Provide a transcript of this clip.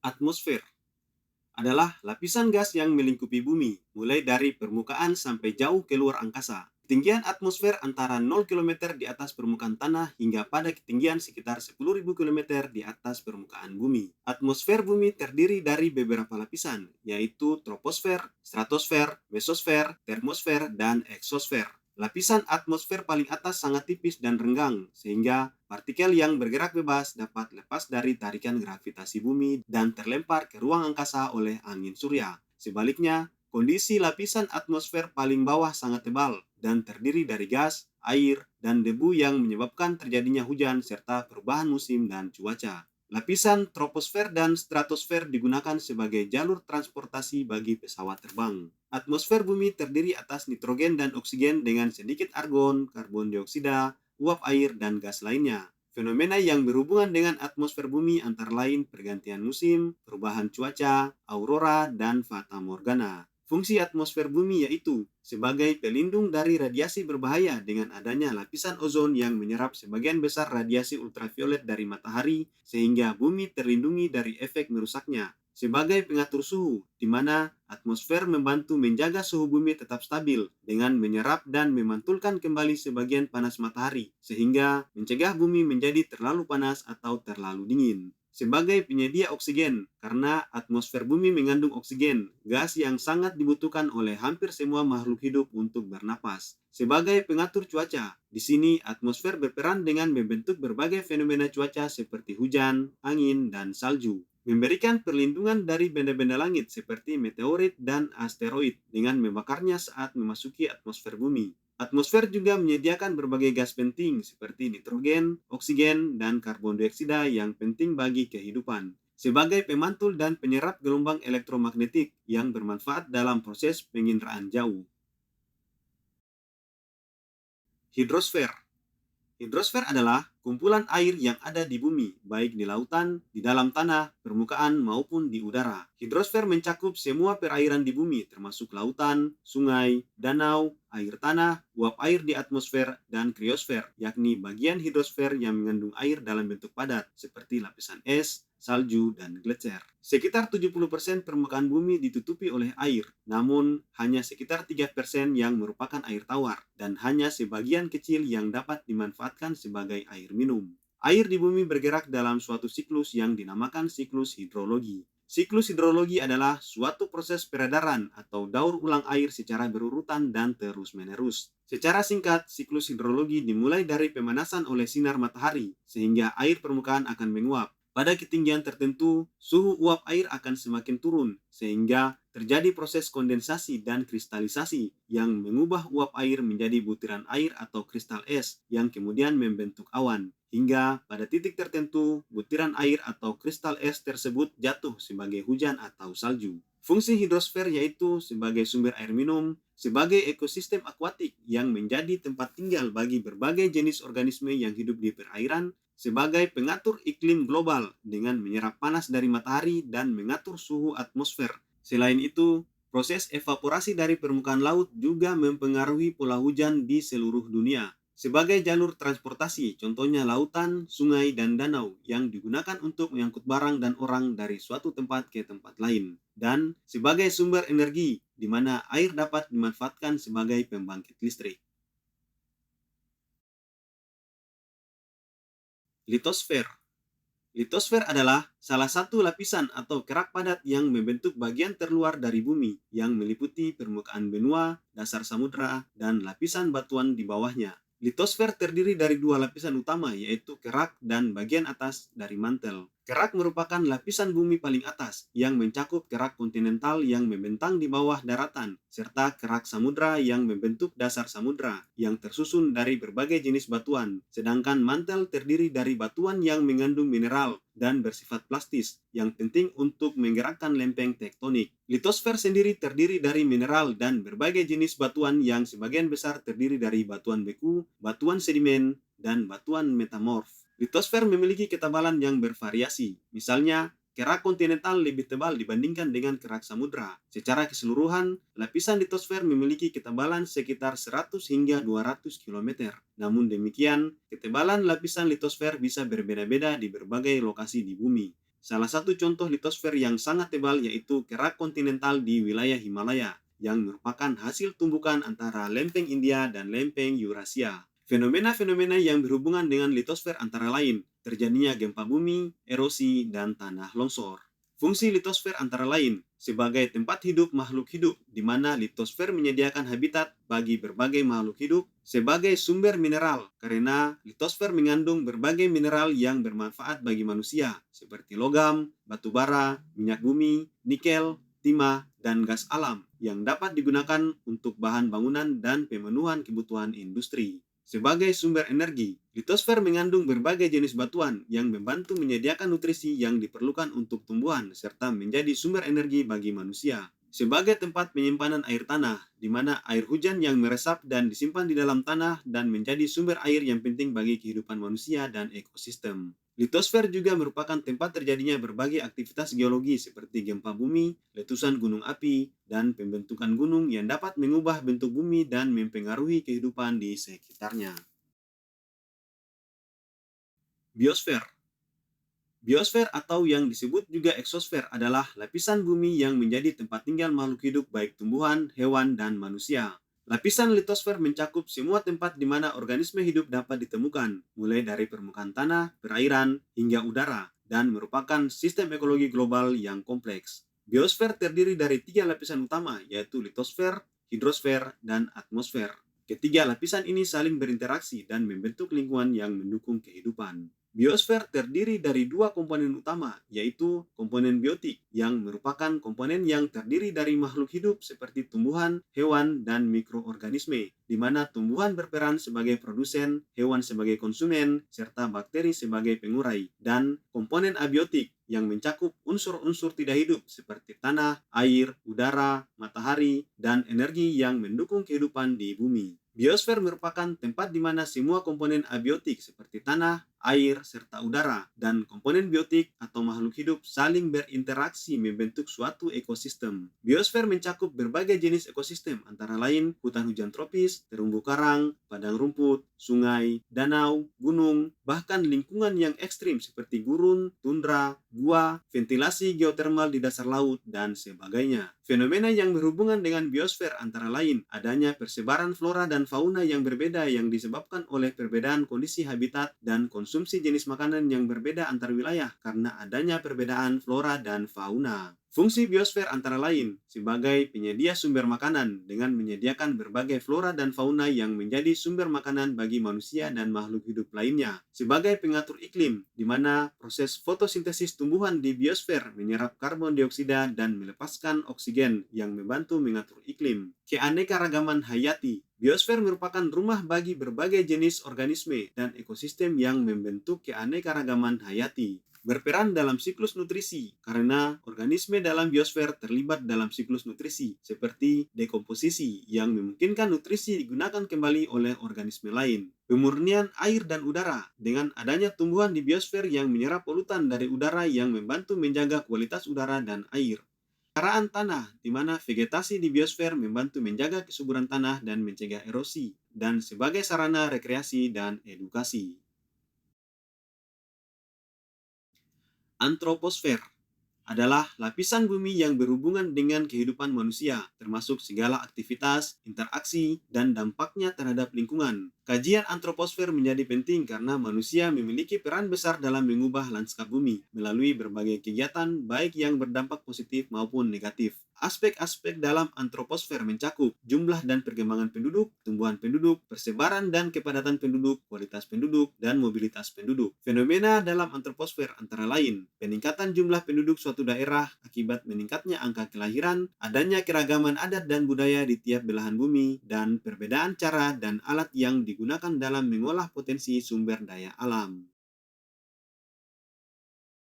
Atmosfer adalah lapisan gas yang melingkupi bumi, mulai dari permukaan sampai jauh keluar angkasa. Ketinggian atmosfer antara 0 km di atas permukaan tanah hingga pada ketinggian sekitar 10.000 km di atas permukaan bumi. Atmosfer bumi terdiri dari beberapa lapisan, yaitu troposfer, stratosfer, mesosfer, termosfer, dan eksosfer. Lapisan atmosfer paling atas sangat tipis dan renggang, sehingga partikel yang bergerak bebas dapat lepas dari tarikan gravitasi bumi dan terlempar ke ruang angkasa oleh angin surya. Sebaliknya, kondisi lapisan atmosfer paling bawah sangat tebal dan terdiri dari gas, air, dan debu yang menyebabkan terjadinya hujan serta perubahan musim dan cuaca. Lapisan troposfer dan stratosfer digunakan sebagai jalur transportasi bagi pesawat terbang. Atmosfer bumi terdiri atas nitrogen dan oksigen dengan sedikit argon, karbon dioksida, uap air, dan gas lainnya. Fenomena yang berhubungan dengan atmosfer bumi antara lain pergantian musim, perubahan cuaca, aurora, dan fata morgana. Fungsi atmosfer bumi yaitu sebagai pelindung dari radiasi berbahaya dengan adanya lapisan ozon yang menyerap sebagian besar radiasi ultraviolet dari matahari sehingga bumi terlindungi dari efek merusaknya. Sebagai pengatur suhu, di mana atmosfer membantu menjaga suhu bumi tetap stabil dengan menyerap dan memantulkan kembali sebagian panas matahari, sehingga mencegah bumi menjadi terlalu panas atau terlalu dingin. Sebagai penyedia oksigen, karena atmosfer bumi mengandung oksigen, gas yang sangat dibutuhkan oleh hampir semua makhluk hidup untuk bernapas. Sebagai pengatur cuaca, di sini atmosfer berperan dengan membentuk berbagai fenomena cuaca seperti hujan, angin, dan salju, memberikan perlindungan dari benda-benda langit seperti meteorit dan asteroid dengan membakarnya saat memasuki atmosfer bumi. Atmosfer juga menyediakan berbagai gas penting seperti nitrogen, oksigen, dan karbon dioksida yang penting bagi kehidupan. Sebagai pemantul dan penyerap gelombang elektromagnetik yang bermanfaat dalam proses penginderaan jauh. Hidrosfer. Hidrosfer adalah kumpulan air yang ada di bumi, baik di lautan, di dalam tanah, permukaan, maupun di udara. Hidrosfer mencakup semua perairan di bumi, termasuk lautan, sungai, danau, air tanah, uap air di atmosfer, dan kriosfer, yakni bagian hidrosfer yang mengandung air dalam bentuk padat, seperti lapisan es, salju, dan gletser. Sekitar 70% permukaan bumi ditutupi oleh air, namun hanya sekitar 3% yang merupakan air tawar, dan hanya sebagian kecil yang dapat dimanfaatkan sebagai air minum. Air di bumi bergerak dalam suatu siklus yang dinamakan siklus hidrologi. Siklus hidrologi adalah suatu proses peredaran atau daur ulang air secara berurutan dan terus-menerus. Secara singkat, siklus hidrologi dimulai dari pemanasan oleh sinar matahari, sehingga air permukaan akan menguap. Pada ketinggian tertentu, suhu uap air akan semakin turun, sehingga terjadi proses kondensasi dan kristalisasi yang mengubah uap air menjadi butiran air atau kristal es yang kemudian membentuk awan. Hingga pada titik tertentu, butiran air atau kristal es tersebut jatuh sebagai hujan atau salju. Fungsi hidrosfer yaitu sebagai sumber air minum, sebagai ekosistem akuatik yang menjadi tempat tinggal bagi berbagai jenis organisme yang hidup di perairan, sebagai pengatur iklim global dengan menyerap panas dari matahari dan mengatur suhu atmosfer. Selain itu, proses evaporasi dari permukaan laut juga mempengaruhi pola hujan di seluruh dunia. Sebagai jalur transportasi, contohnya lautan, sungai, dan danau yang digunakan untuk mengangkut barang dan orang dari suatu tempat ke tempat lain. Dan sebagai sumber energi, di mana air dapat dimanfaatkan sebagai pembangkit listrik. Litosfer. Litosfer adalah salah satu lapisan atau kerak padat yang membentuk bagian terluar dari bumi yang meliputi permukaan benua, dasar samudra, dan lapisan batuan di bawahnya. Litosfer terdiri dari dua lapisan utama, yaitu kerak dan bagian atas dari mantel. Kerak merupakan lapisan bumi paling atas yang mencakup kerak kontinental yang membentang di bawah daratan, serta kerak samudra yang membentuk dasar samudra yang tersusun dari berbagai jenis batuan. Sedangkan mantel terdiri dari batuan yang mengandung mineral dan bersifat plastis yang penting untuk menggerakkan lempeng tektonik. Litosfer sendiri terdiri dari mineral dan berbagai jenis batuan yang sebagian besar terdiri dari batuan beku, batuan sedimen, dan batuan metamorf. Litosfer memiliki ketebalan yang bervariasi. Misalnya, kerak kontinental lebih tebal dibandingkan dengan kerak samudra. Secara keseluruhan, lapisan litosfer memiliki ketebalan sekitar 100 hingga 200 km. Namun demikian, ketebalan lapisan litosfer bisa berbeda-beda di berbagai lokasi di bumi. Salah satu contoh litosfer yang sangat tebal yaitu kerak kontinental di wilayah Himalaya, yang merupakan hasil tumbukan antara lempeng India dan lempeng Eurasia. Fenomena-fenomena yang berhubungan dengan litosfer antara lain terjadinya gempa bumi, erosi, dan tanah longsor. Fungsi litosfer antara lain sebagai tempat hidup makhluk hidup, di mana litosfer menyediakan habitat bagi berbagai makhluk hidup, sebagai sumber mineral, karena litosfer mengandung berbagai mineral yang bermanfaat bagi manusia, seperti logam, batu bara, minyak bumi, nikel, timah, dan gas alam, yang dapat digunakan untuk bahan bangunan dan pemenuhan kebutuhan industri. Sebagai sumber energi, litosfer mengandung berbagai jenis batuan yang membantu menyediakan nutrisi yang diperlukan untuk tumbuhan serta menjadi sumber energi bagi manusia. Sebagai tempat penyimpanan air tanah, di mana air hujan yang meresap dan disimpan di dalam tanah dan menjadi sumber air yang penting bagi kehidupan manusia dan ekosistem. Litosfer juga merupakan tempat terjadinya berbagai aktivitas geologi seperti gempa bumi, letusan gunung api, dan pembentukan gunung yang dapat mengubah bentuk bumi dan mempengaruhi kehidupan di sekitarnya. Biosfer. Biosfer atau yang disebut juga eksosfer adalah lapisan bumi yang menjadi tempat tinggal makhluk hidup baik tumbuhan, hewan, dan manusia. Lapisan litosfer mencakup semua tempat di mana organisme hidup dapat ditemukan, mulai dari permukaan tanah, perairan, hingga udara, dan merupakan sistem ekologi global yang kompleks. Biosfer terdiri dari 3 lapisan utama, yaitu litosfer, hidrosfer, dan atmosfer. Ketiga lapisan ini saling berinteraksi dan membentuk lingkungan yang mendukung kehidupan. Biosfer terdiri dari 2 komponen utama, yaitu komponen biotik, yang merupakan komponen yang terdiri dari makhluk hidup seperti tumbuhan, hewan, dan mikroorganisme, di mana tumbuhan berperan sebagai produsen, hewan sebagai konsumen, serta bakteri sebagai pengurai, dan komponen abiotik, yang mencakup unsur-unsur tidak hidup seperti tanah, air, udara, matahari, dan energi yang mendukung kehidupan di bumi. Biosfer merupakan tempat di mana semua komponen abiotik seperti tanah, air, serta udara, dan komponen biotik atau makhluk hidup saling berinteraksi membentuk suatu ekosistem. Biosfer mencakup berbagai jenis ekosistem antara lain hutan hujan tropis, terumbu karang, padang rumput, sungai, danau, gunung, bahkan lingkungan yang ekstrim seperti gurun, tundra, gua, ventilasi geotermal di dasar laut, dan sebagainya. Fenomena yang berhubungan dengan biosfer antara lain adanya persebaran flora dan fauna yang berbeda yang disebabkan oleh perbedaan kondisi habitat dan konsumsi jenis makanan yang berbeda antar wilayah karena adanya perbedaan flora dan fauna. Fungsi biosfer antara lain sebagai penyedia sumber makanan dengan menyediakan berbagai flora dan fauna yang menjadi sumber makanan bagi manusia dan makhluk hidup lainnya. Sebagai pengatur iklim, di mana proses fotosintesis tumbuhan di biosfer menyerap karbon dioksida dan melepaskan oksigen yang membantu mengatur iklim. Keanekaragaman hayati. Biosfer merupakan rumah bagi berbagai jenis organisme dan ekosistem yang membentuk keanekaragaman hayati. Berperan dalam siklus nutrisi, karena organisme dalam biosfer terlibat dalam siklus nutrisi, seperti dekomposisi yang memungkinkan nutrisi digunakan kembali oleh organisme lain. Pemurnian air dan udara, dengan adanya tumbuhan di biosfer yang menyerap polutan dari udara yang membantu menjaga kualitas udara dan air. Pemekaraan tanah, di mana vegetasi di biosfer membantu menjaga kesuburan tanah dan mencegah erosi, dan sebagai sarana rekreasi dan edukasi. Antroposfer adalah lapisan bumi yang berhubungan dengan kehidupan manusia, termasuk segala aktivitas, interaksi, dan dampaknya terhadap lingkungan. Kajian antroposfer menjadi penting karena manusia memiliki peran besar dalam mengubah lanskap bumi melalui berbagai kegiatan baik yang berdampak positif maupun negatif. Aspek-aspek dalam antroposfer mencakup jumlah dan perkembangan penduduk, tumbuhan penduduk, persebaran dan kepadatan penduduk, kualitas penduduk, dan mobilitas penduduk. Fenomena dalam antroposfer antara lain peningkatan jumlah penduduk suatu daerah akibat meningkatnya angka kelahiran, adanya keragaman adat dan budaya di tiap belahan bumi, dan perbedaan cara dan alat yang digunakan dalam mengolah potensi sumber daya alam.